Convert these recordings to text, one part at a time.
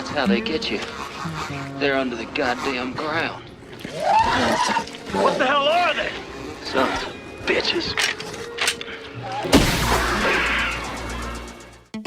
That's how they get you. They're under the goddamn ground. What the hell are they? Sons of bitches.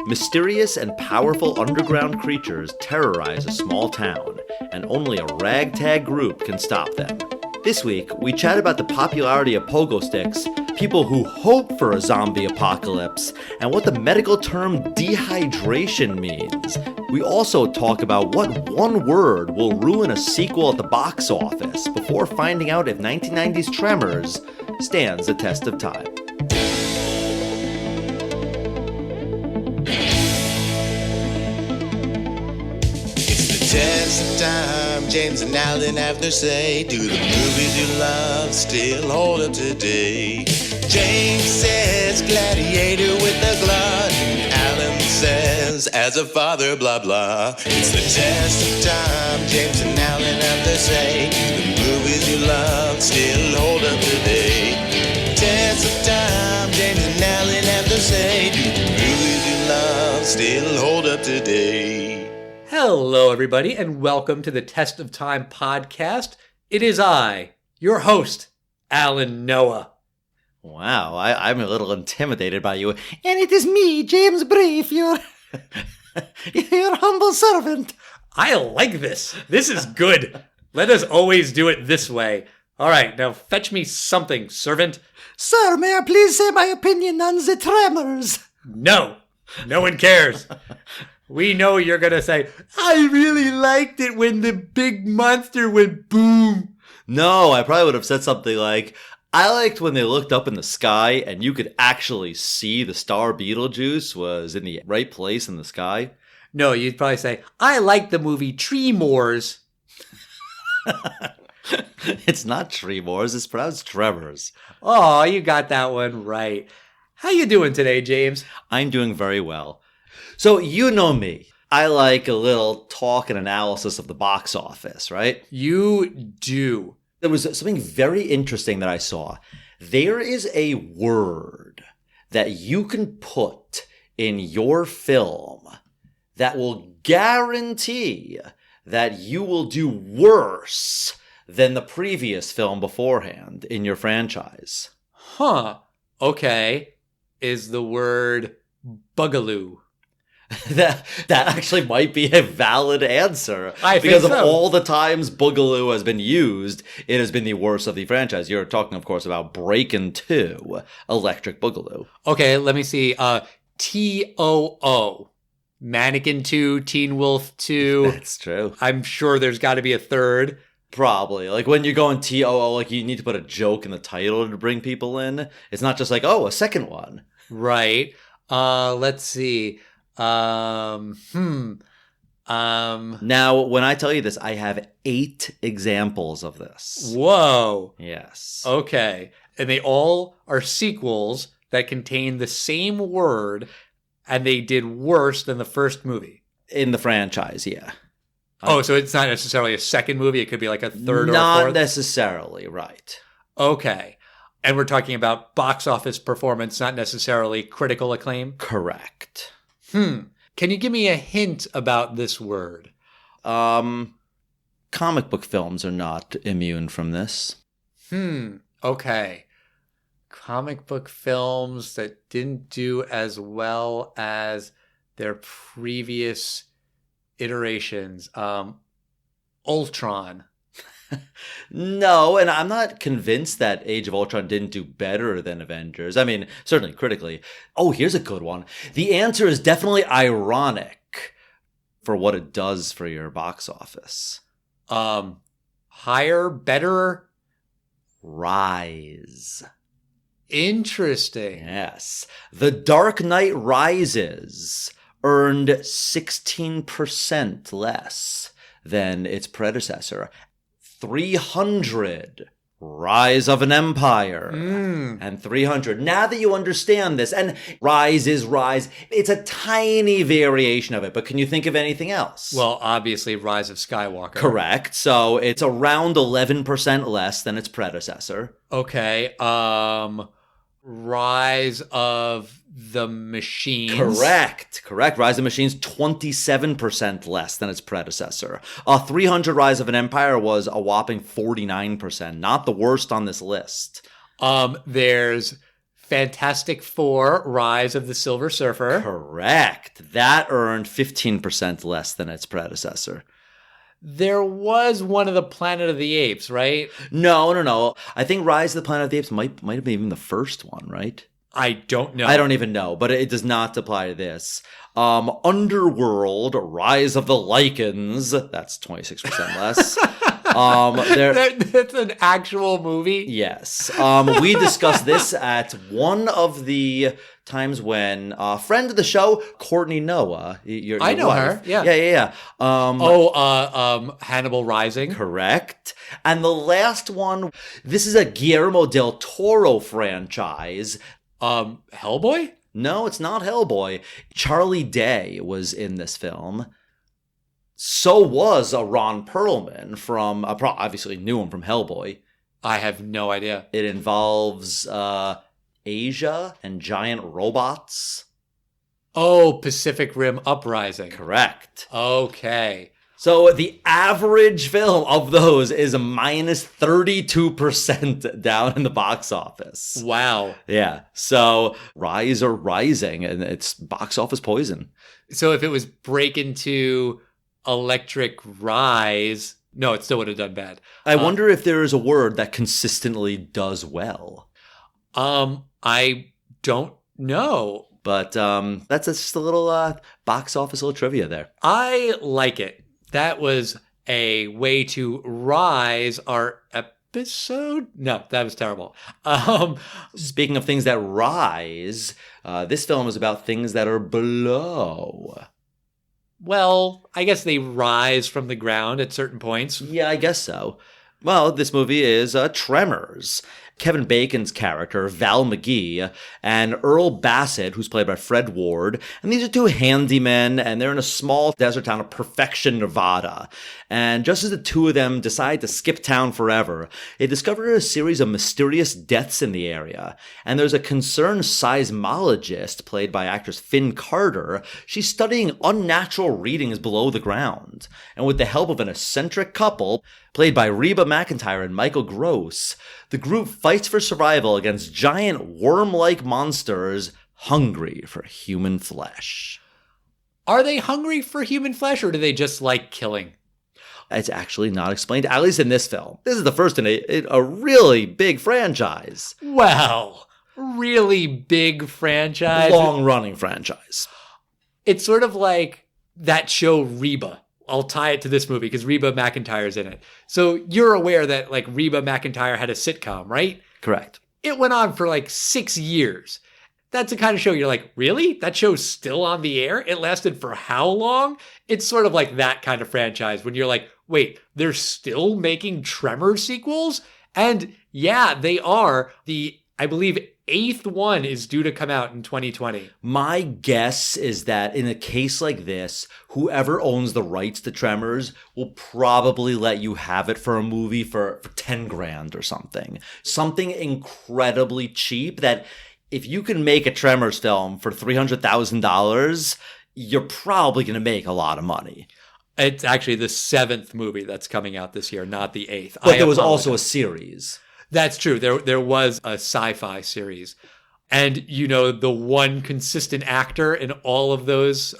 Mysterious and powerful underground creatures terrorize a small town, and only a ragtag group can stop them. This week, we chat about the popularity of pogo sticks, people who hope for a zombie apocalypse, and what the medical term dehydration means. We also talk about what one word will ruin a sequel at the box office before finding out if 1990's Tremors stands the test of time. Test of time, James and Alan have their say. Do the movies you love still hold up today? James says gladiator with a glut. Alan says as a father blah blah. It's the test of time, James and Alan have their say. Do the movies you love still hold up today? Test of time, James and Alan have their say. Do the movies you love still hold up today? Hello, everybody, and welcome to the Test of Time podcast. It is I, your host, Alan Noah. Wow, I'm a little intimidated by you. And it is me, James Brief, your humble servant. I like this. This is good. Let us always do it this way. All right, now fetch me something, servant. Sir, may I please say my opinion on the Tremors? No one cares. We know you're going to say, I really liked it when the big monster went boom. No, I probably would have said something like, I liked when they looked up in the sky and you could actually see the star Beetlejuice was in the right place in the sky. No, you'd probably say, I liked the movie Tremors. It's not Tremors, it's pronounced Tremors. Oh, you got that one right. How you doing today, James? I'm doing very well. So, you know me. I like a little talk and analysis of the box office, right? You do. There was something very interesting that I saw. There is a word that you can put in your film that will guarantee that you will do worse than the previous film beforehand in your franchise. Huh. Okay. Is the word bugaloo? That actually might be a valid answer. Because of all the times Boogaloo has been used, it has been the worst of the franchise. You're talking, of course, about Breakin' 2, Electric Boogaloo. Okay, let me see. T-O-O. Mannequin 2, Teen Wolf 2. That's true. I'm sure there's got to be a third. Probably. Like when you're going T-O-O, like you need to put a joke in the title to bring people in. It's not just like, oh, a second one. Right. Let's see. Now, when I tell you this, I have 8 examples of this. Whoa. Yes. Okay. And they all are sequels that contain the same word, and they did worse than the first movie. In the franchise, yeah. Oh, so it's not necessarily a second movie. It could be like a third or a Not fourth? necessarily, right. Okay. And we're talking about box office performance, not necessarily critical acclaim? Correct. Can you give me a hint about this word? Comic book films are not immune from this. Okay. Comic book films that didn't do as well as their previous iterations. Ultron. No, and I'm not convinced that Age of Ultron didn't do better than Avengers. I mean, certainly critically. Oh, here's a good one. The answer is definitely ironic for what it does for your box office. Higher, better? Rise. Interesting. Yes. The Dark Knight Rises earned 16% less than its predecessor. 300, Rise of an Empire, and 300. Now that you understand this, and Rise is Rise, it's a tiny variation of it, but can you think of anything else? Well, obviously, Rise of Skywalker. Correct. So it's around 11% less than its predecessor. Okay. Rise of the Machines. Correct. Rise of the Machines, 27% less than its predecessor. 300 Rise of an Empire was a whopping 49%. Not the worst on this list. There's Fantastic Four, Rise of the Silver Surfer. Correct. That earned 15% less than its predecessor. There was one of the Planet of the Apes, right? No. I think Rise of the Planet of the Apes might have been even the first one, right? I don't know. I don't even know, but it does not apply to this. Underworld, Rise of the Lycans, that's 26% less. That's an actual movie? Yes. We discussed this at one of the times when a friend of the show, Courtney Noah, your I know wife. her. Yeah. Yeah. Hannibal Rising. Correct. And the last one, this is a Guillermo del Toro franchise. Hellboy? No, it's not Hellboy. Charlie Day was in this film. So was a Ron Perlman from, obviously knew him from Hellboy. I have no idea. It involves Asia and giant robots. Oh, Pacific Rim Uprising. Correct. Okay. So the average film of those is minus 32% down in the box office. Wow. Yeah. So Rise or Rising, and it's box office poison. So if it was break into Electric Rise, no, it still would have done bad. I wonder if there is a word that consistently does well. I don't know. But that's just a little box office little trivia there. I like it. That was a way to rise our episode. No, that was terrible. Speaking of things that rise, this film is about things that are below. Well, I guess they rise from the ground at certain points. Yeah, I guess so. Well, this movie is Tremors. Kevin Bacon's character, Val McGee, and Earl Bassett, who's played by Fred Ward. And these are two handymen, and they're in a small desert town of Perfection, Nevada. And just as the two of them decide to skip town forever, they discover a series of mysterious deaths in the area. And there's a concerned seismologist, played by actress Finn Carter. She's studying unnatural readings below the ground. And with the help of an eccentric couple, played by Reba McEntire and Michael Gross, the group fights for survival against giant worm-like monsters hungry for human flesh. Are they hungry for human flesh, or do they just like killing? It's actually not explained, at least in this film. This is the first in a really big franchise. Well, really big franchise. Long-running franchise. It's sort of like that show Reba. I'll tie it to this movie because Reba McEntire's in it. So you're aware that like Reba McEntire had a sitcom, right? Correct. It went on for like 6 years. That's the kind of show you're like, really? That show's still on the air? It lasted for how long? It's sort of like that kind of franchise when you're like, wait, they're still making Tremors sequels? And yeah, they are. I believe, 8th one is due to come out in 2020. My guess is that in a case like this, whoever owns the rights to Tremors will probably let you have it for a movie for 10 grand or something. Something incredibly cheap that if you can make a Tremors film for $300,000, you're probably going to make a lot of money. It's actually the 7th movie that's coming out this year, not the 8th. But there was also a series. That's true. There was a sci-fi series. And, you know, the one consistent actor in all of those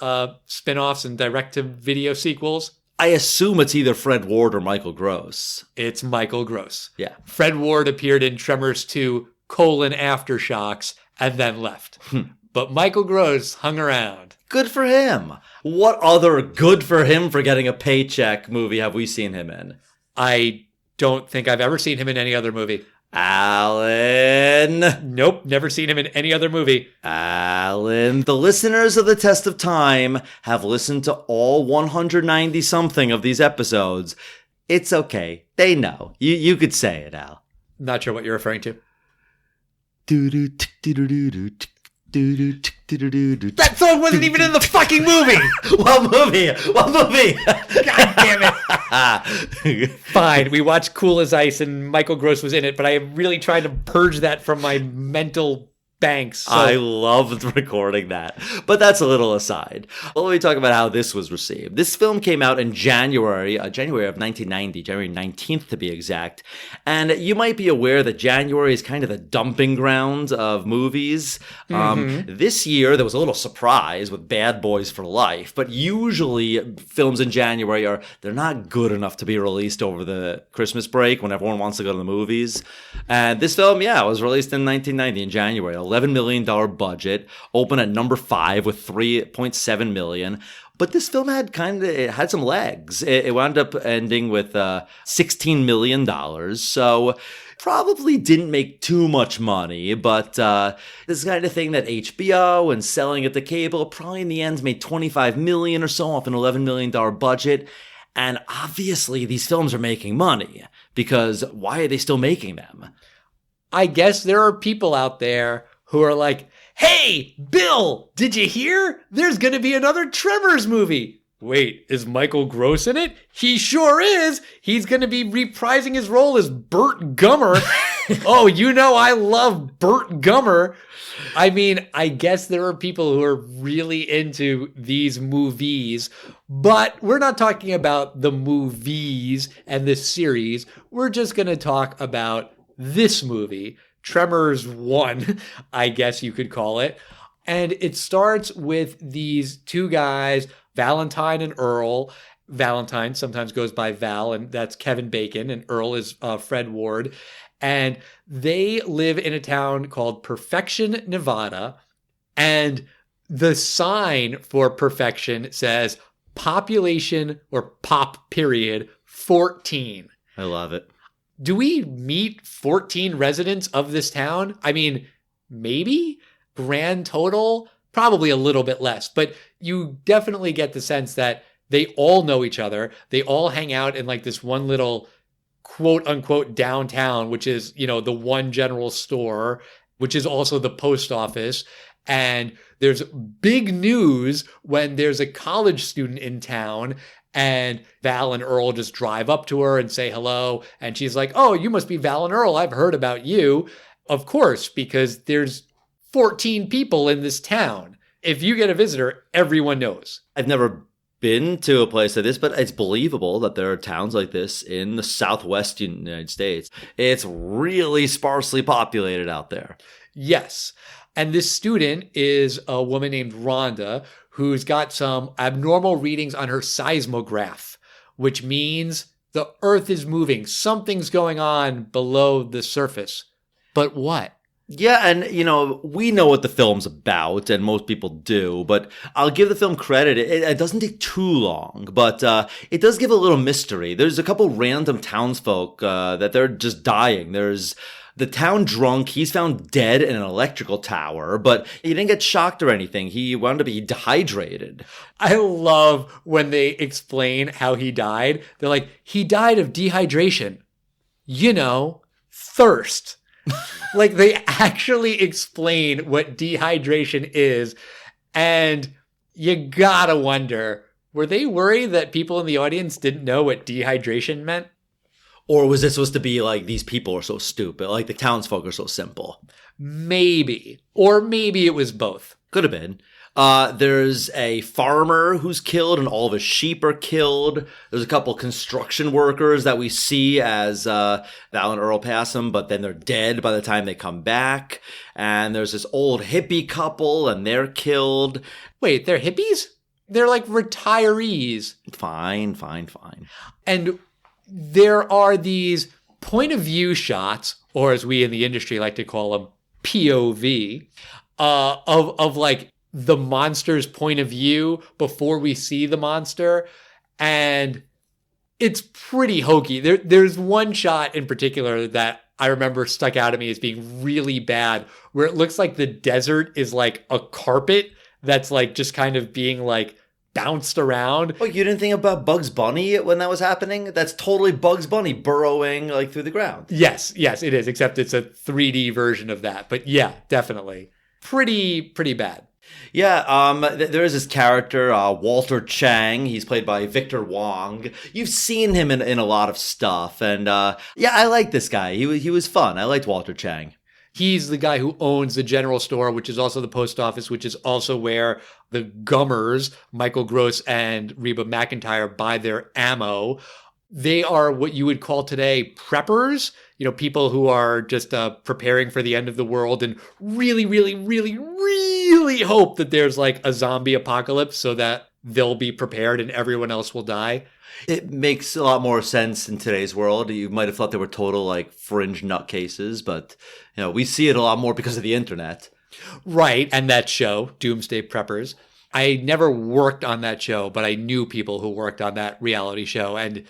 spin-offs and direct-to-video sequels? I assume it's either Fred Ward or Michael Gross. It's Michael Gross. Yeah. Fred Ward appeared in Tremors 2, Aftershocks, and then left. But Michael Gross hung around. Good for him. What other good for him for getting a paycheck movie have we seen him in? I don't think I've ever seen him in any other movie. Alan. Nope, never seen him in any other movie. Alan, the listeners of The Test of Time have listened to all 190-something of these episodes. It's okay. They know. You could say it, Al. Not sure what you're referring to. That song wasn't even in the fucking movie! What movie? God damn it. Fine, we watched Cool as Ice and Michael Gross was in it, but I really tried to purge that from my mental banks. So I loved recording that. But that's a little aside. Well, let me talk about how this was received. This film came out in January of 1990, January 19th to be exact. And you might be aware that January is kind of the dumping ground of movies. This year, there was a little surprise with Bad Boys for Life. But usually, films in January they're not good enough to be released over the Christmas break when everyone wants to go to the movies. And this film, was released in 1990 in January. $11 million budget, opened at number 5 with $3.7 million. But this film had some legs. It wound up ending with $16 million. So probably didn't make too much money, but this kind of thing that HBO and selling it to cable probably in the end made $25 million or so off an $11 million budget. And obviously these films are making money, because why are they still making them? I guess there are people out there who are like, hey, Bill, did you hear? There's going to be another Tremors movie. Wait, is Michael Gross in it? He sure is. He's going to be reprising his role as Burt Gummer. Oh, I love Burt Gummer. I mean, I guess there are people who are really into these movies, but we're not talking about the movies and this series. We're just going to talk about this movie, Tremors 1, I guess you could call it. And it starts with these two guys, Valentine and Earl. Valentine sometimes goes by Val, and that's Kevin Bacon, and Earl is Fred Ward. And they live in a town called Perfection, Nevada. And the sign for Perfection says population, or pop period, 14. I love it. Do we meet 14 residents of this town? I mean, maybe? Grand total? Probably a little bit less. But you definitely get the sense that they all know each other. They all hang out in like this one little quote unquote downtown, which is, the one general store, which is also the post office. And there's big news when there's a college student in town, and Val and Earl just drive up to her and say hello. And she's like, oh, you must be Val and Earl. I've heard about you. Of course, because there's 14 people in this town. If you get a visitor, everyone knows. I've never been to a place like this, but it's believable that there are towns like this in the southwest United States. It's really sparsely populated out there. Yes. And this student is a woman named Rhonda, who's got some abnormal readings on her seismograph, which means the earth is moving. Something's going on below the surface. But what? Yeah, and, we know what the film's about, and most people do, but I'll give the film credit. It doesn't take too long, but it does give a little mystery. There's a couple random townsfolk that they're just dying. There's the town drunk. He's found dead in an electrical tower, but he didn't get shocked or anything. He wound up being dehydrated. I love when they explain how he died. They're like, he died of dehydration. Thirst. Like, they actually explain what dehydration is, and you gotta wonder, were they worried that people in the audience didn't know what dehydration meant? Or was this supposed to be like, these people are so stupid, like the townsfolk are so simple? Maybe. Or maybe it was both. Could have been. There's a farmer who's killed, and all of his sheep are killed. There's a couple construction workers that we see as Val and Earl pass them, but then they're dead by the time they come back. And there's this old hippie couple, and they're killed. Wait, they're hippies? They're like retirees. Fine. And there are these point of view shots, or as we in the industry like to call them, POV, of like the monster's point of view before we see the monster. And it's pretty hokey. There's one shot in particular that I remember stuck out at me as being really bad, where it looks like the desert is like a carpet that's like just kind of being like bounced around. Oh, you didn't think about Bugs Bunny when that was happening? That's totally Bugs Bunny burrowing like through the ground. Yes, it is, except it's a 3D version of that. But yeah, definitely. Pretty bad. Yeah, there is this character, Walter Chang. He's played by Victor Wong. You've seen him in a lot of stuff. And yeah, I like this guy. He was fun. I liked Walter Chang. He's the guy who owns the general store, which is also the post office, which is also where the Gummers, Michael Gross and Reba McEntire, buy their ammo. They are what you would call today preppers, people who are just preparing for the end of the world and really, really, really, really hope that there's like a zombie apocalypse so that they'll be prepared and everyone else will die. It makes a lot more sense in today's world. You might have thought they were total like fringe nutcases, but we see it a lot more because of the internet. Right, and that show, Doomsday Preppers. I never worked on that show, but I knew people who worked on that reality show, and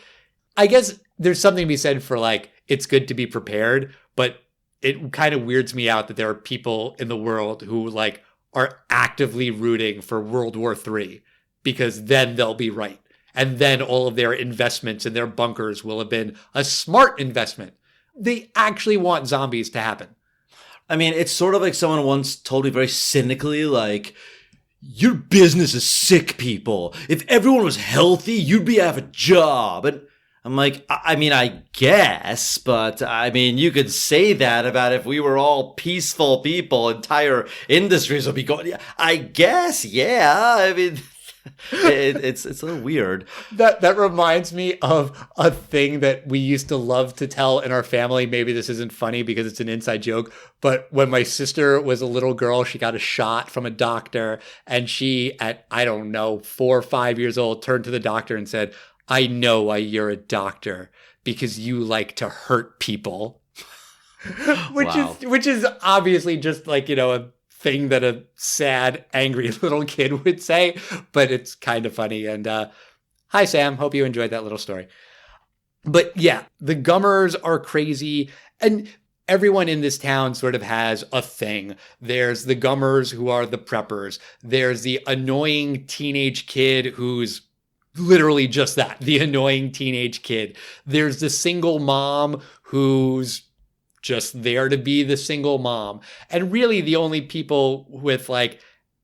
I guess there's something to be said for like, it's good to be prepared, but it kind of weirds me out that there are people in the world who like are actively rooting for World War III because then they'll be right. And then all of their investments in their bunkers will have been a smart investment. They actually want zombies to happen. I mean, it's sort of like someone once told me very cynically, like, your business is sick, people. If everyone was healthy, you'd have a job. And I'm like, I guess, but you could say that about if we were all peaceful people, entire industries would be going, I guess, yeah. It's a little weird. That reminds me of a thing that we used to love to tell in our family. Maybe this isn't funny because it's an inside joke, but when my sister was a little girl, she got a shot from a doctor, and she, at, 4 or 5 years old, turned to the doctor and said, I know why you're a doctor, because you like to hurt people. which is obviously just like, a thing that a sad, angry little kid would say, but it's kind of funny. And hi, Sam. Hope you enjoyed that little story. But yeah, the Gummers are crazy, and everyone in this town sort of has a thing. There's the Gummers who are the preppers. There's the annoying teenage kid who's literally just that, the annoying teenage kid. There's the single mom who's just there to be the single mom. And really the only people with like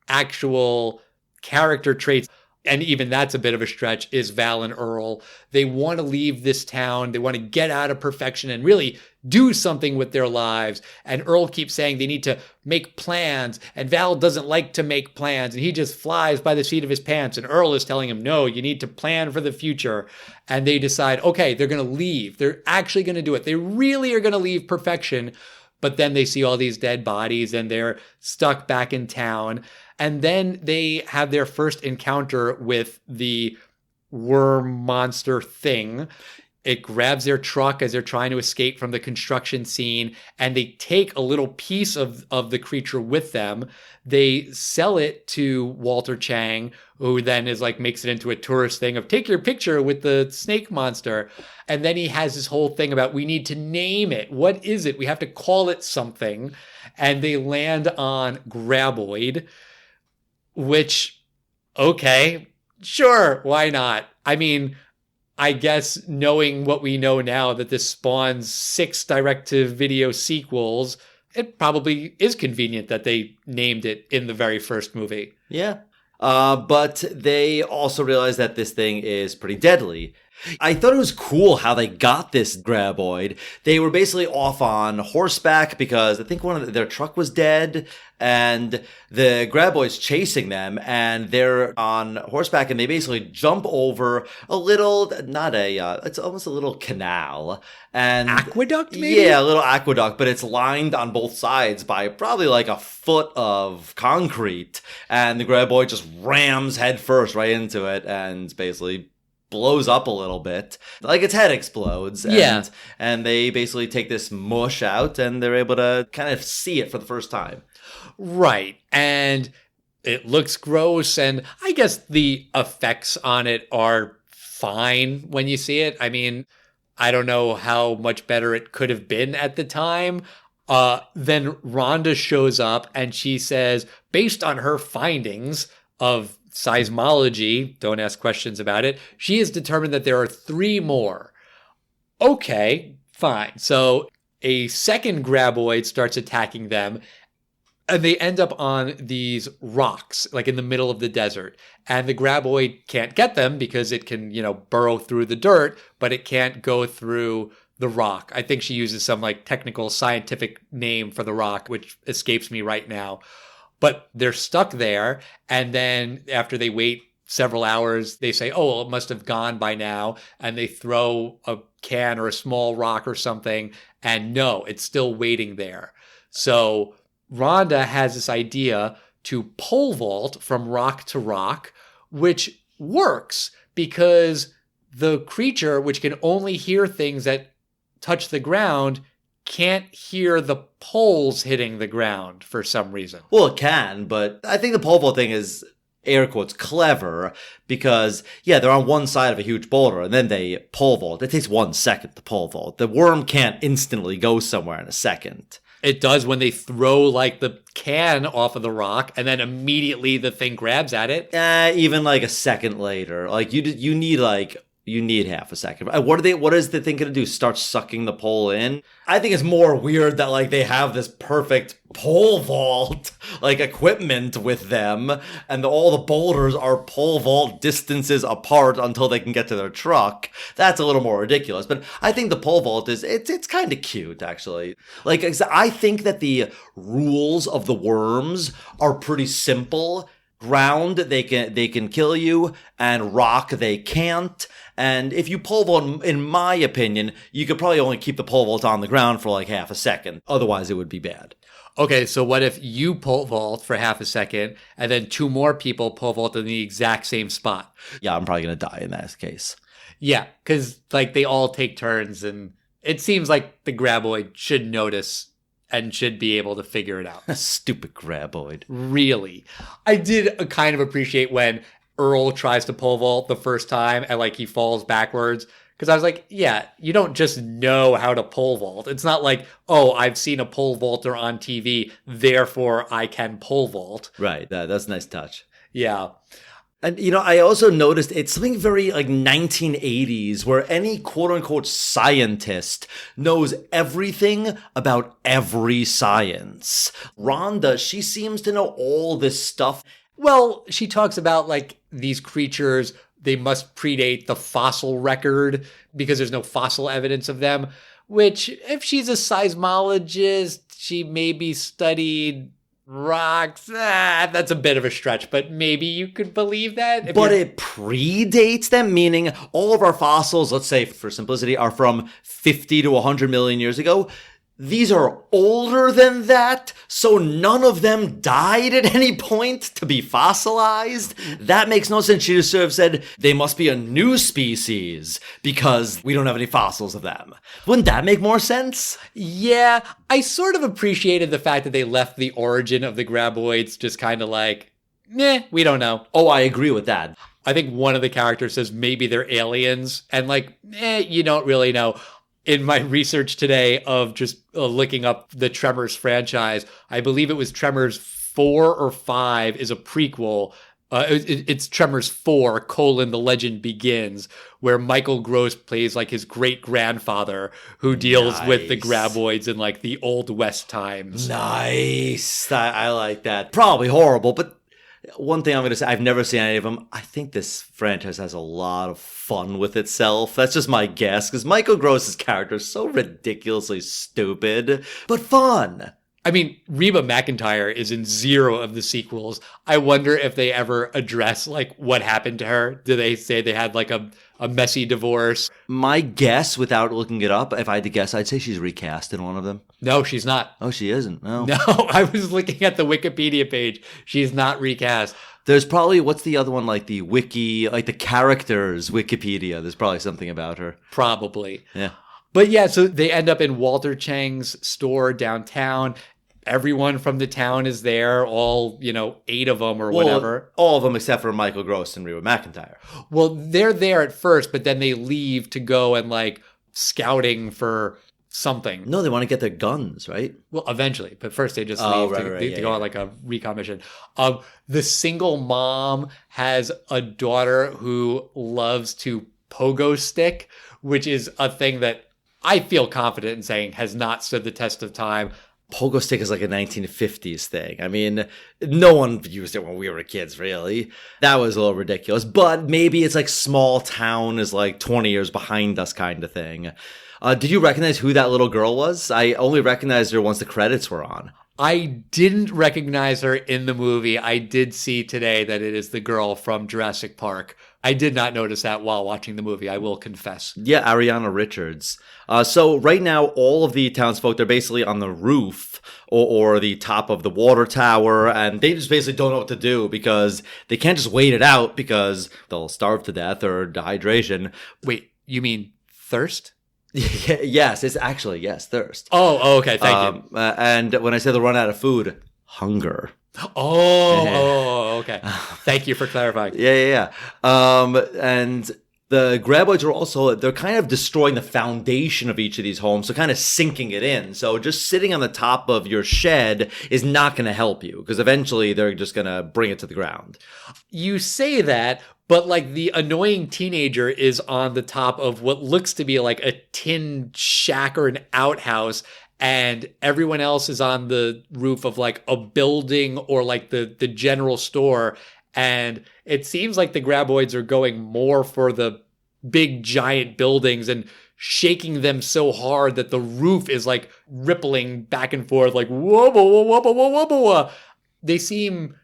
actual character traits, and even that's a bit of a stretch, is Val and Earl. They want to leave this town. They want to get out of perfection and really do something with their lives. And Earl keeps saying they need to make plans. And Val doesn't like to make plans. And he just flies by the seat of his pants. And Earl is telling him, no, you need to plan for the future. And they decide, okay, they're going to leave. They're actually going to do it. They really are going to leave perfection. But then they see all these dead bodies and they're stuck back in town. And then they have their first encounter with the worm monster thing. It grabs their truck as they're trying to escape from the construction scene, and they take a little piece of the creature with them. They sell it to Walter Chang, who then is like makes it into a tourist thing of take your picture with the snake monster. And then he has this whole thing about we need to name it. What is it? We have to call it something. And they land on Graboid, which, okay, sure, why not? I guess knowing what we know now, that this spawns 6 direct-to-video sequels, it probably is convenient that they named it in the very first movie. Yeah. But they also realized that this thing is pretty deadly. I thought it was cool how they got this Graboid. They were basically off on horseback because I think their truck was dead, and the Graboid's chasing them, and they're on horseback, and they basically jump over a little, it's almost a little canal. And aqueduct, maybe? Yeah, a little aqueduct, but it's lined on both sides by probably like a foot of concrete, and the Graboid just rams headfirst right into it, and basically blows up a little bit, like its head explodes. And they basically take this mush out, and they're able to kind of see it for the first time. Right. And it looks gross, and I guess the effects on it are fine when you see it. I don't know how much better it could have been at the time. Then Rhonda shows up, and she says, based on her findings of seismology, don't ask questions about it, she has determined that there are 3 more. Okay, fine. So a second Graboid starts attacking them, and they end up on these rocks, like in the middle of the desert. And the Graboid can't get them because it can, burrow through the dirt, but it can't go through the rock. I think she uses some like technical scientific name for the rock, which escapes me right now. But they're stuck there. And then after they wait several hours, they say, oh, well, it must have gone by now. And they throw a can or a small rock or something. And no, it's still waiting there. So Rhonda has this idea to pole vault from rock to rock, which works because the creature, which can only hear things that touch the ground, can't hear the poles hitting the ground for some reason. Well, it can, but I think the pole vault thing is, air quotes, clever because, yeah, they're on one side of a huge boulder and then they pole vault. It takes 1 second to pole vault. The worm can't instantly go somewhere in a second. It does when they throw like the can off of the rock and then immediately the thing grabs at it. Even like a second later. Like you need half a second. What is the thing going to do? Start sucking the pole in? I think it's more weird that like they have this perfect pole vault like equipment with them and all the boulders are pole vault distances apart until they can get to their truck. That's a little more ridiculous. But I think the pole vault it's kind of cute actually. Like I think that the rules of the worms are pretty simple. Ground, they can kill you, and rock, they can't. And if you pole vault, in my opinion, you could probably only keep the pole vault on the ground for like half a second. Otherwise, it would be bad. Okay, so what if you pole vault for half a second, and then 2 more people pole vault in the exact same spot? Yeah, I'm probably going to die in that case. Yeah, because like they all take turns, and it seems like the graboid should notice and should be able to figure it out. Stupid graboid. Really. I did kind of appreciate when Earl tries to pole vault the first time and like he falls backwards. Because I was like, yeah, you don't just know how to pole vault. It's not like, oh, I've seen a pole vaulter on TV, therefore I can pole vault. Right. That's a nice touch. Yeah. And, I also noticed it's something very like 1980s where any quote unquote scientist knows everything about every science. Rhonda, she seems to know all this stuff. Well, she talks about like these creatures, they must predate the fossil record because there's no fossil evidence of them, which if she's a seismologist, she maybe studied rocks. That's a bit of a stretch, but maybe you could believe that. But it predates them, meaning all of our fossils, let's say for simplicity, are from 50 to 100 million years ago. These are older than that, so none of them died at any point to be fossilized. That makes no sense. She just sort of said they must be a new species because we don't have any fossils of them. Wouldn't that make more sense? Yeah, I sort of appreciated the fact that they left the origin of the graboids just kind of like, we don't know. Oh, I agree with that. I think one of the characters says maybe they're aliens, and like, you don't really know. In my research today of just looking up the Tremors franchise, I believe it was Tremors 4 or 5 is a prequel. It's Tremors 4, The Legend Begins, where Michael Gross plays like his great-grandfather who deals with the graboids in like the Old West times. Nice. I like that. Probably horrible, but one thing I'm going to say, I've never seen any of them. I think this franchise has a lot of fun with itself. That's just my guess, because Michael Gross's character is so ridiculously stupid, but fun. I mean, Reba McEntire is in 0 of the sequels. I wonder if they ever address like what happened to her. Do they say they had like a messy divorce? My guess, without looking it up, if I had to guess, I'd say she's recast in one of them. No, she's not. Oh, she isn't? No. No, I was looking at the Wikipedia page. She's not recast. There's probably, what's the other one, like the wiki, like the characters Wikipedia. There's probably something about her. Probably. Yeah. But yeah, so they end up in Walter Chang's store downtown. Everyone from the town is there, all, 8 of them or whatever. All of them except for Michael Gross and Reba McEntire. Well, they're there at first, but then they leave to go and like scouting for something. No, they want to get their guns, right? Well, eventually, but first they just leave to go on like a recon mission. The single mom has a daughter who loves to pogo stick, which is a thing that I feel confident in saying has not stood the test of time. Pogo stick is like a 1950s thing. I mean, no one used it when we were kids, really. That was a little ridiculous. But maybe it's like small town is like 20 years behind us kind of thing. Did you recognize who that little girl was? I only recognized her once the credits were on. I didn't recognize her in the movie. I did see today that it is the girl from Jurassic Park. I did not notice that while watching the movie, I will confess. Yeah, Ariana Richards. So right now, all of the townsfolk, they're basically on the roof or the top of the water tower, and they just basically don't know what to do because they can't just wait it out because they'll starve to death or dehydration. Wait, you mean thirst? Yes, it's actually, yes, thirst. Oh, okay, thank you. And when I say they'll run out of food, hunger. Okay. Thank you for clarifying. Yeah. And the graboids are also, they're kind of destroying the foundation of each of these homes, so kind of sinking it in. So just sitting on the top of your shed is not going to help you because eventually they're just going to bring it to the ground. You say that, but like the annoying teenager is on the top of what looks to be like a tin shack or an outhouse, and everyone else is on the roof of like a building or like the general store. And it seems like the graboids are going more for the big giant buildings and shaking them so hard that the roof is like rippling back and forth like whoa, whoa, whoa, whoa, whoa, whoa, whoa. They seem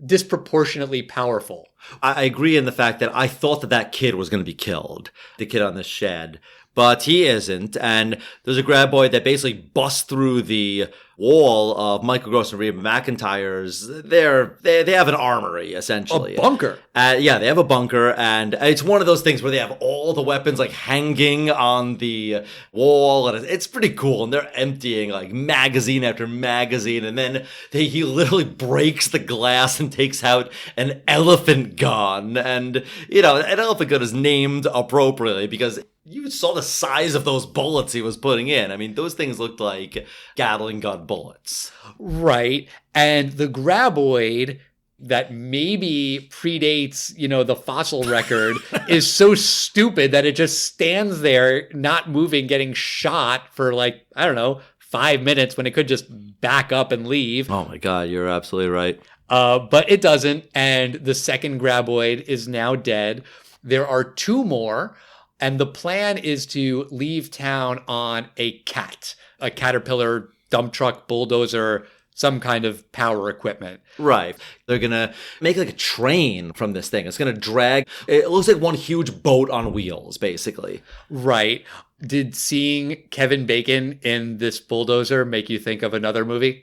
disproportionately powerful. I agree in the fact that I thought that kid was going to be killed, the kid on the shed, but he isn't. And there's a graboid that basically busts through the wall of Michael Gross and Reba McEntire's. They have an armory, essentially. A bunker. Yeah, they have a bunker, and it's one of those things where they have all the weapons like hanging on the wall, and it's pretty cool. And they're emptying like magazine after magazine, and then he literally breaks the glass and takes out an elephant gun. And an elephant gun is named appropriately because you saw the size of those bullets he was putting in. I mean, those things looked like Gatling gun bullets. Right. And the graboid that maybe predates, the fossil record is so stupid that it just stands there, not moving, getting shot for 5 minutes when it could just back up and leave. Oh my God, you're absolutely right. But it doesn't. And the second graboid is now dead. There are two more. And the plan is to leave town on a Caterpillar, dump truck, bulldozer, some kind of power equipment. Right. They're going to make like a train from this thing. It's going to drag. It looks like one huge boat on wheels, basically. Right. Did seeing Kevin Bacon in this bulldozer make you think of another movie?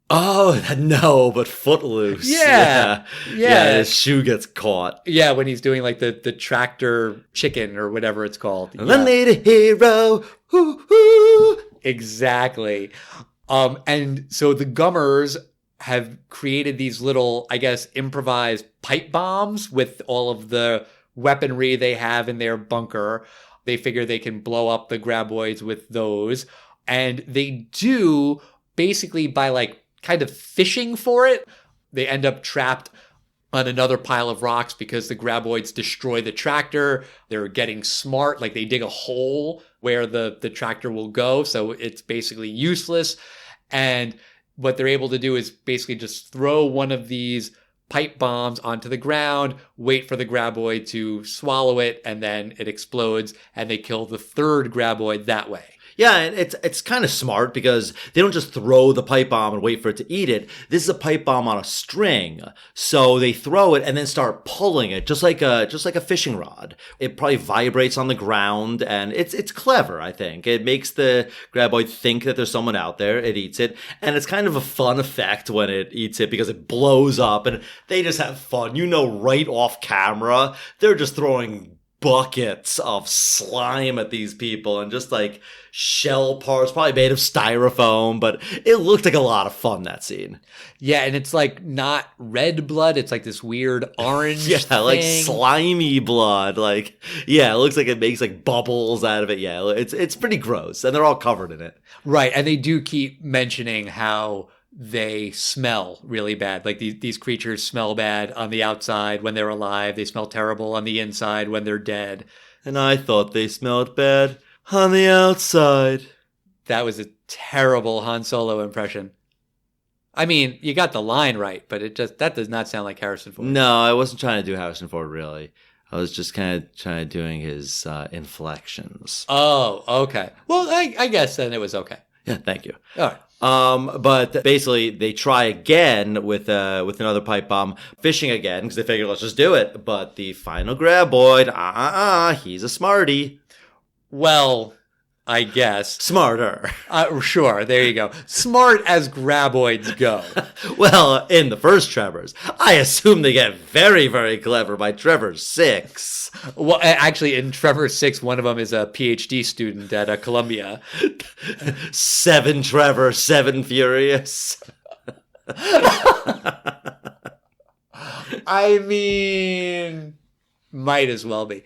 Oh, no, but Footloose. Yeah. His shoe gets caught. Yeah, when he's doing like the tractor chicken or whatever it's called. The lady hero. Hoo-hoo. Exactly. And so the Gummers have created these little, I guess, improvised pipe bombs with all of the weaponry they have in their bunker. They figure they can blow up the graboids with those. And they do basically by kind of fishing for it. They end up trapped on another pile of rocks because the graboids destroy the tractor. They're getting smart, like they dig a hole where the tractor will go, so it's basically useless. And what they're able to do is basically just throw one of these pipe bombs onto the ground, wait for the graboid to swallow it, and then it explodes, and they kill the third graboid that way. Yeah, and it's kind of smart because they don't just throw the pipe bomb and wait for it to eat it. This is a pipe bomb on a string. So they throw it and then start pulling it just like a fishing rod. It probably vibrates on the ground, and it's clever, I think. It makes the graboid think that there's someone out there. It eats it, and it's kind of a fun effect when it eats it because it blows up and they just have fun. Right off camera, they're just throwing buckets of slime at these people and just shell parts, probably made of styrofoam, but it looked like a lot of fun, that scene. Yeah, and it's not red blood, it's this weird orange thing. thing. Slimy blood. It looks like it makes bubbles out of it. Yeah, it's pretty gross, and they're all covered in it. Right, and they do keep mentioning how they smell really bad. These creatures smell bad on the outside when they're alive. They smell terrible on the inside when they're dead. And I thought they smelled bad on the outside. That was a terrible Han Solo impression. I mean, you got the line right, but that does not sound like Harrison Ford. No, I wasn't trying to do Harrison Ford, really. I was just kind of trying to doing his inflections. Oh, okay. Well, I guess then it was okay. Yeah, thank you. All right. But basically, they try again with another pipe bomb, fishing again, because they figure, let's just do it. But the final graboid, he's a smarty. Well, I guess. Smarter. Sure, there you go. Smart as graboids go. Well, in the first Tremors, I assume they get very, very clever by Tremors 6. Well, actually, in Tremors 6, one of them is a PhD student at Columbia. 7 Trevor, 7 Furious. I mean, might as well be.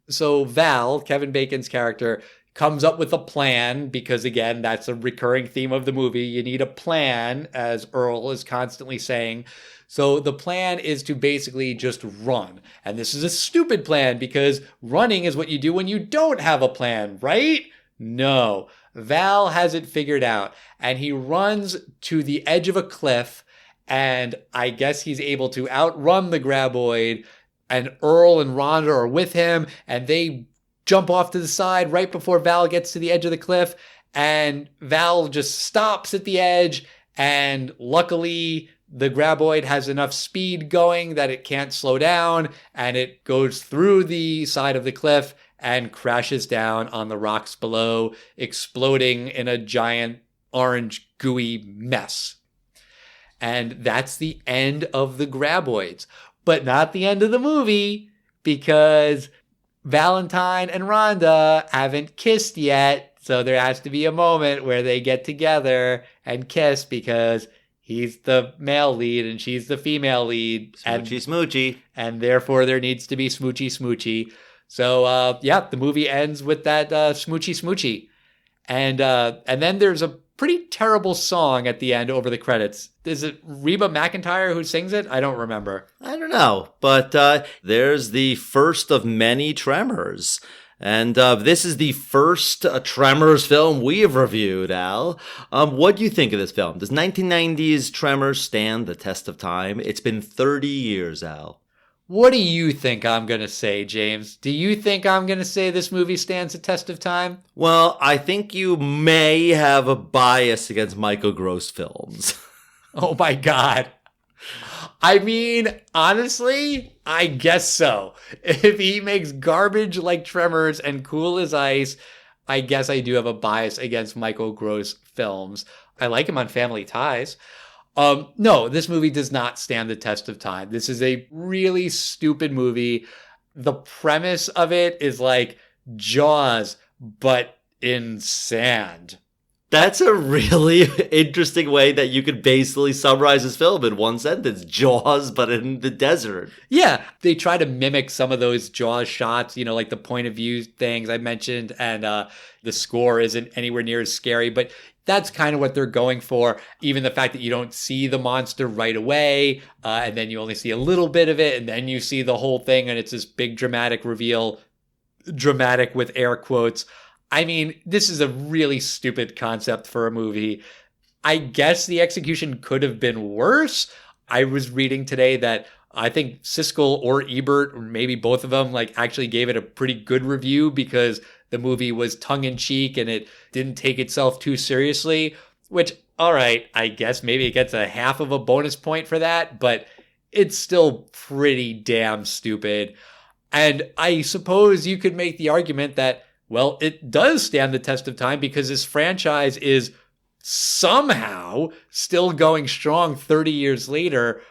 So Val, Kevin Bacon's character, comes up with a plan because, again, that's a recurring theme of the movie. You need a plan, as Earl is constantly saying. So the plan is to basically just run. And this is a stupid plan because running is what you do when you don't have a plan, right? No. Val has it figured out. And he runs to the edge of a cliff. And I guess he's able to outrun the graboid. And Earl and Rhonda are with him, and they jump off to the side right before Val gets to the edge of the cliff, and Val just stops at the edge, and luckily the graboid has enough speed going that it can't slow down, and it goes through the side of the cliff and crashes down on the rocks below, exploding in a giant orange gooey mess. And that's the end of the graboids. But not the end of the movie, because Valentine and Rhonda haven't kissed yet. So there has to be a moment where they get together and kiss because he's the male lead and she's the female lead. Smoochy, smoochy. And therefore there needs to be smoochy, smoochy. So, the movie ends with that smoochy, smoochy. And then there's a pretty terrible song at the end over the credits. Is it Reba McEntire who sings it? I don't remember. I don't know. But there's the first of many Tremors. And this is the first Tremors film we have reviewed, Al. What do you think of this film? Does 1990s Tremors stand the test of time? It's been 30 years, Al. What do you think I'm going to say, James? Do you think I'm going to say this movie stands the test of time? Well, I think you may have a bias against Michael Gross films. Oh my God. I mean, honestly, I guess so. If he makes garbage like Tremors and Cool as Ice, I guess I do have a bias against Michael Gross films. I like him on Family Ties. No, this movie does not stand the test of time. This is a really stupid movie. The premise of it is like Jaws, but in sand. That's a really interesting way that you could basically summarize this film in one sentence. Jaws, but in the desert. Yeah, they try to mimic some of those Jaws shots, like the point of view things I mentioned, and the score isn't anywhere near as scary, but that's kind of what they're going for. Even the fact that you don't see the monster right away, and then you only see a little bit of it, and then you see the whole thing, and it's this big dramatic reveal, dramatic with air quotes. I mean, this is a really stupid concept for a movie. I guess the execution could have been worse. I was reading today that I think Siskel or Ebert, or maybe both of them, actually gave it a pretty good review because the movie was tongue-in-cheek and it didn't take itself too seriously, which, all right, I guess maybe it gets a half of a bonus point for that, but it's still pretty damn stupid. And I suppose you could make the argument that, well, it does stand the test of time because this franchise is somehow still going strong 30 years later,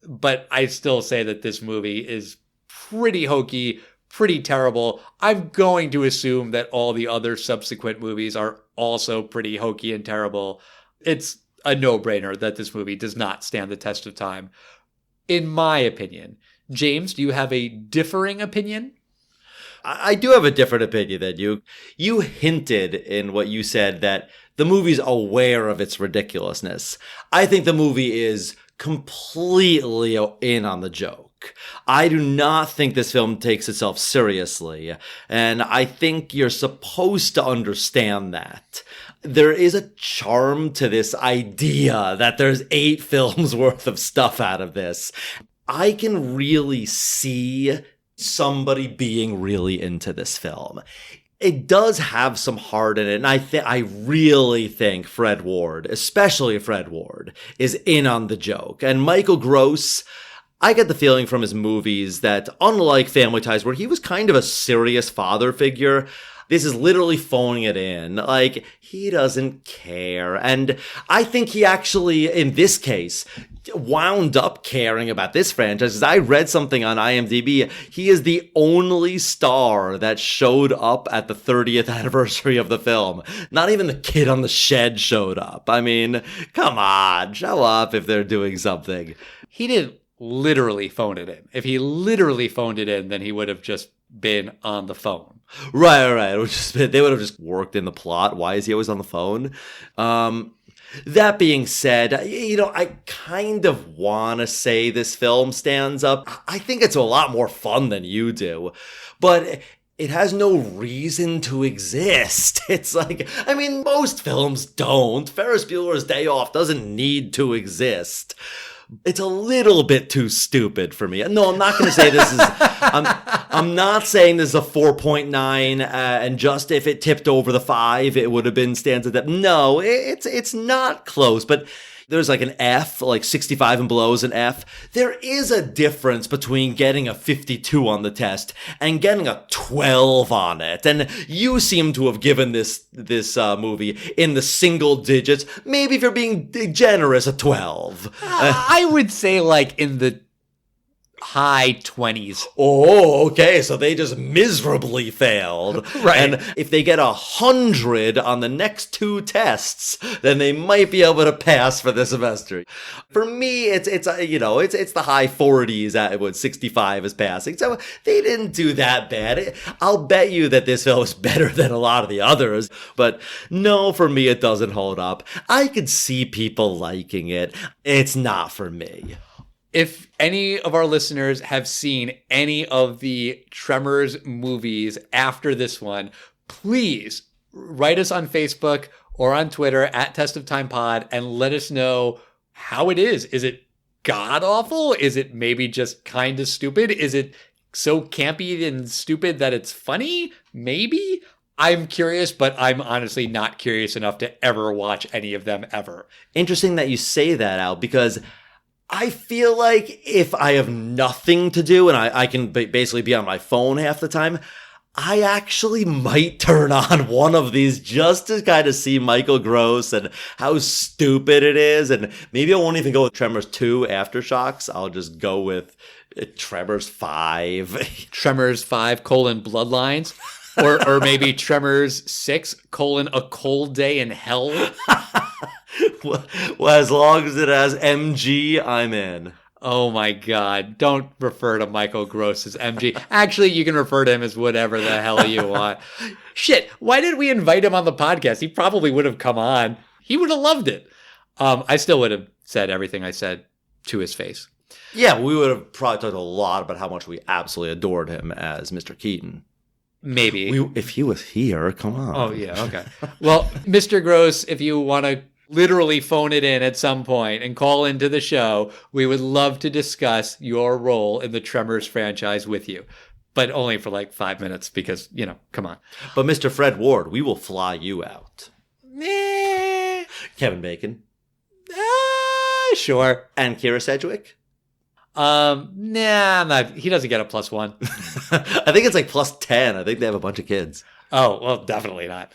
but I still say that this movie is pretty hokey, pretty terrible. I'm going to assume that all the other subsequent movies are also pretty hokey and terrible. It's a no-brainer that this movie does not stand the test of time, in my opinion. James, do you have a differing opinion? I do have a different opinion than you. You hinted in what you said that the movie's aware of its ridiculousness. I think the movie is completely in on the joke. joke. I do not think this film takes itself seriously, and I think you're supposed to understand that. There is a charm to this idea that there's 8 films worth of stuff out of this. I can really see somebody being really into this film. It does have some heart in it, and I really think Fred Ward, especially Fred Ward, is in on the joke. And Michael Gross, I get the feeling from his movies that, unlike Family Ties, where he was kind of a serious father figure, this is literally phoning it in. Like, he doesn't care. And I think he actually, in this case, wound up caring about this franchise. As I read something on IMDb, he is the only star that showed up at the 30th anniversary of the film. Not even the kid on the shed showed up. I mean, come on, show up if they're doing something. He didn't literally phone it in. If he literally phoned it in, then he would have just been on the phone. Right. They would have just worked in the plot. Why is he always on the phone? That being said, I kind of want to say this film stands up. I think it's a lot more fun than you do, but it has no reason to exist. It's like, most films don't. Ferris Bueller's Day Off doesn't need to exist. It's a little bit too stupid for me. No, I'm not going to say this is... I'm not saying this is a 4.9, and just if it tipped over the 5, it would have been stands at that. No, it's not close, but there's like an F, like 65 and below is an F. There is a difference between getting a 52 on the test and getting a 12 on it. And you seem to have given this movie in the single digits. Maybe if you're being generous, a 12. I would say like in the high 20s. Oh, okay. So they just miserably failed. Right. And if they get 100 on the next 2 tests, then they might be able to pass for the semester. For me, it's the high 40s at what 65 is passing. So they didn't do that bad. I'll bet you that this film is better than a lot of the others. But no, for me, it doesn't hold up. I could see people liking it. It's not for me. If any of our listeners have seen any of the Tremors movies after this one, please write us on Facebook or on Twitter at Test of Time Pod and let us know how it is. Is it god awful? Is it maybe just kind of stupid? Is it so campy and stupid that it's funny? Maybe. I'm curious, but I'm honestly not curious enough to ever watch any of them ever. Interesting that you say that, Al, because I feel like if I have nothing to do and I can basically be on my phone half the time, I actually might turn on one of these just to kind of see Michael Gross and how stupid it is. And maybe I won't even go with Tremors 2 Aftershocks. I'll just go with Tremors 5. Tremors 5, Bloodlines. Or maybe Tremors 6, A Cold Day in Hell. Well, as long as it has MG, I'm in. Oh my God. Don't refer to Michael Gross as MG. Actually, you can refer to him as whatever the hell you want. Shit, why did we invite him on the podcast? He probably would have come on. He would have loved it. I still would have said everything I said to his face. Yeah, we would have probably talked a lot about how much we absolutely adored him as Mr. Keaton. Maybe. If he was here, come on. Oh, yeah, okay. Well, Mr. Gross, if you want to literally phone it in at some point and call into the show, we would love to discuss your role in the Tremors franchise with you. But only for like 5 minutes because, come on. But Mr. Fred Ward, we will fly you out. Kevin Bacon. Sure. And Kira Sedgwick? Nah, I'm not. He doesn't get a +1. I think it's like +10. I think they have a bunch of kids. Oh, well, definitely not.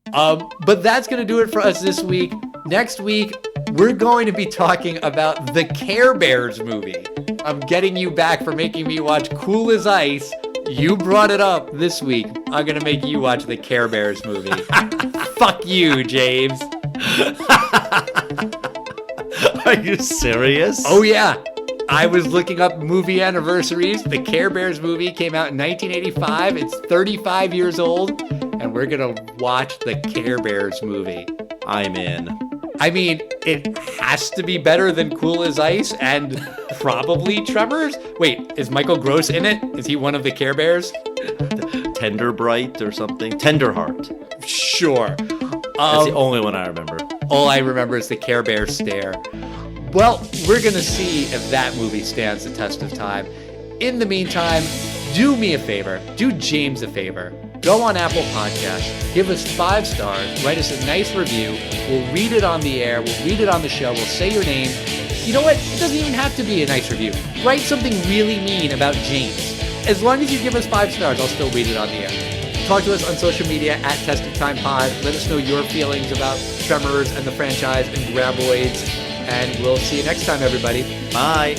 But that's going to do it for us this week. Next week, we're going to be talking about the Care Bears movie. I'm getting you back for making me watch Cool as Ice. You brought it up this week. I'm going to make you watch the Care Bears movie. Fuck you, James. Are you serious? Oh, yeah. I was looking up movie anniversaries. The Care Bears movie came out in 1985. It's 35 years old. And we're going to watch the Care Bears movie. I'm in. I mean, it has to be better than Cool as Ice and probably Tremors. Wait, is Michael Gross in it? Is he one of the Care Bears? Tender Bright or something? Tenderheart. Sure. That's the only one I remember. All I remember is the Care Bear stare. Well, we're going to see if that movie stands the test of time. In the meantime, do me a favor. Do James a favor. Go on Apple Podcasts, give us 5 stars, write us a nice review. We'll read it on the air, we'll read it on the show, we'll say your name. You know what? It doesn't even have to be a nice review. Write something really mean about James. As long as you give us 5 stars, I'll still read it on the air. Talk to us on social media at Test of Time Pod. Let us know your feelings about Tremors and the franchise and Graboids. And we'll see you next time, everybody. Bye.